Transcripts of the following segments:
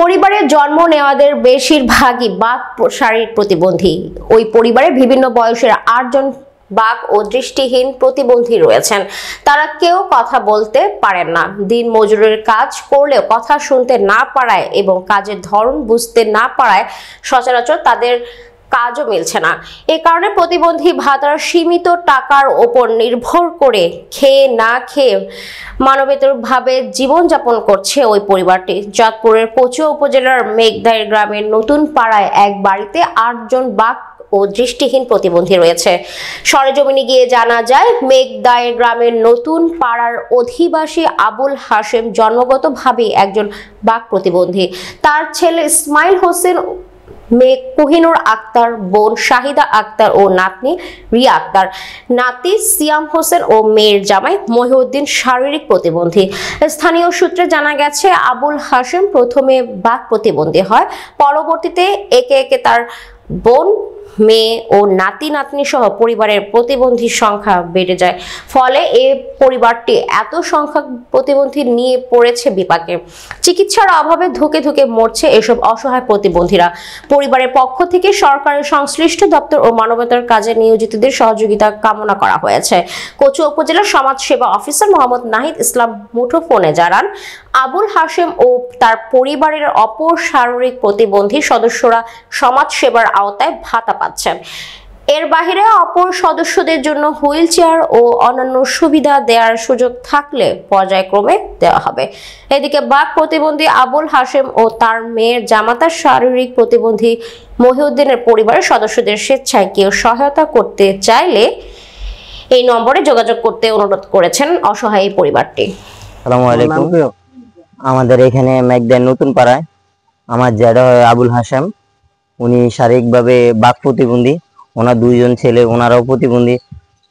পরিবারে জন্ম নেওয়াদের বেশিরভাগই বাক শারীরিক প্রতিবন্ধী। ওই পরিবারের বিভিন্ন বয়সের 8 জন বাক ও দৃষ্টিহীন প্রতিবন্ধী রয়েছেন। তারা কেউ কথা বলতে পারেন না, দিন মজুরের কাজ করলেও কথা শুনতে না পারায় এবং কাজের ধরন বুঝতে না পারায় সচরাচর তাদের কাজও মিলছে না। এ কারণে প্রতিবন্ধী ভাতার সীমিত টাকার ওপর নির্ভর করে খেয়ে না খেয়ে মানবেতরভাবে জীবনযাপন করছে ওই পরিবারটি। চাঁদপুরের কচুয়া উপজেলার মেঘদাইর গ্রামের নতুন পাড়ায় এক বাড়িতে 8 জন বাক ও দৃষ্টিহীন প্রতিবন্ধী রয়েছে। সরেজমিনে গিয়ে জানা যায়, মেঘদাইর গ্রামের নতুন পাড়ার অধিবাসী আবুল হাশেম জন্মগতভাবে একজন বাক প্রতিবন্ধী। তার ছেলে ইসমাইল হোসেন, মেয়ে কোহিনুর আক্তার, বোন শাহিদা আক্তার ও নাতনি রিয়া আক্তার, নাতি সিয়াম হোসেন ও মেয়ের জামাই মহিউদ্দিন শারীরিক প্রতিবন্ধী। স্থানীয় সূত্রে জানা গেছে, আবুল হাশেম প্রথমে বাক প্রতিবন্ধী হয়, পরবর্তীতে একে একে তার বোন, মেয়ে ও নাতি নাতনি সহ পরিবারের প্রতিবন্ধীর সংখ্যা বেড়ে যায়। ফলে এই পরিবারটি এত সংখ্যক প্রতিবন্ধী নিয়ে পড়েছে বিপাকে। চিকিৎসার অভাবে ধুকে ধুকে মরছে এসব অসহায় প্রতিবন্ধীরা। পরিবারের পক্ষ থেকে সরকারের সংশ্লিষ্ট দপ্তর ও মানবতার কাজে নিয়োজিতদের সহযোগিতা কামনা করা হয়েছে। কচুয়া উপজেলার সমাজ সেবা অফিসার মোহাম্মদ নাহিদ ইসলাম মুঠোফোনে জানান, আবুল হাশেম ও তার পরিবারের অপর শারীরিক প্রতিবন্ধী সদস্যরা সমাজ সেবার আওতায় ভাতা পাচ্ছেন। এর বাইরে অপর সদস্যদের জন্য হুইল চেয়ার ও অন্যান্য সুবিধা দেওয়ার সুযোগ থাকলে পর্যায়ক্রমে দেওয়া হবে। এদিকে বাক প্রতিবন্ধী আবুল হাশেম ও তার মেয়ের জামাতার শারীরিক প্রতিবন্ধী মহিউদ্দিনের পরিবারের সদস্যদের স্বেচ্ছায় কেউ সহায়তা করতে চাইলে এই নম্বরে যোগাযোগ করতে অনুরোধ করেছেন অসহায় এই পরিবারটি। আসসালামু আলাইকুম। আমাদের এখানে মেঘদার নতুন পাড়ায় আমার জ্যাঠা হয় আবুল হাশেম, উনি শারীরিকভাবে বাক প্রতিবন্ধী। ওনার 2 জন ছেলে, ওনারাও প্রতিবন্ধী।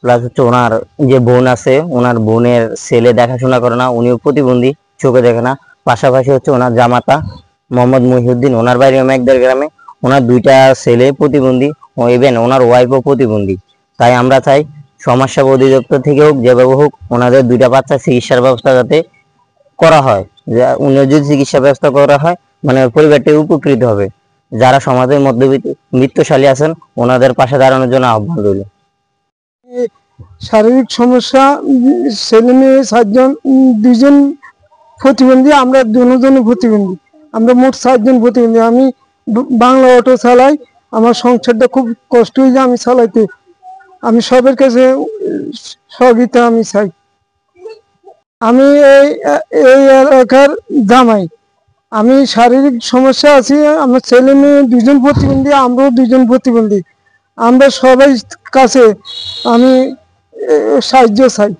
প্লাস হচ্ছে ওনার যে বোন আছে, ওনার বোনের ছেলে দেখাশোনা করে না, উনিও প্রতিবন্ধী, চোখে দেখে না। পাশাপাশি হচ্ছে ওনার জামাতা মোহাম্মদ মহিউদ্দিন, ওনার বাড়ি মেঘদার গ্রামে, ওনার 2টা ছেলে প্রতিবন্ধী, ও ইভেন ওনার ওয়াইফও প্রতিবন্ধী। তাই আমরা চাই সমাজসেবা অধিদপ্তর থেকে হোক, যেভাবে হোক, ওনাদের 2টা বাচ্চা চিকিৎসার ব্যবস্থা যাতে করা হয়। উনি যদি চিকিৎসা ব্যবস্থা করা হয়, মানে পরিবারটি উপকৃত হবে। যারা সমাজের মধ্যবিত্তশালী আছেন, ওনাদের পাশে দাঁড়ানোর জন্য আহ্বান রইল। শারীরিক সমস্যা, ছেলে মেয়ে 7 জন, 2 জন প্রতিবন্ধী, আমরা 2 জন প্রতিবন্ধী, আমরা মোট 7 জন প্রতিবন্ধী। আমি বাংলা অটো চালাই, আমার সংসারটা খুব কষ্ট হয়ে যায় আমি চালাইতে। আমি সবের কাছে সহযোগিতা আমি চাই। আমি এই এলাকার জামাই, আমি শারীরিক সমস্যা আছি, আমার ছেলে মেয়ে 2 জন প্রতিবন্ধী, আমরাও 2 জন প্রতিবন্ধী। আমরা সবাই কাছে আমি সাহায্য চাই।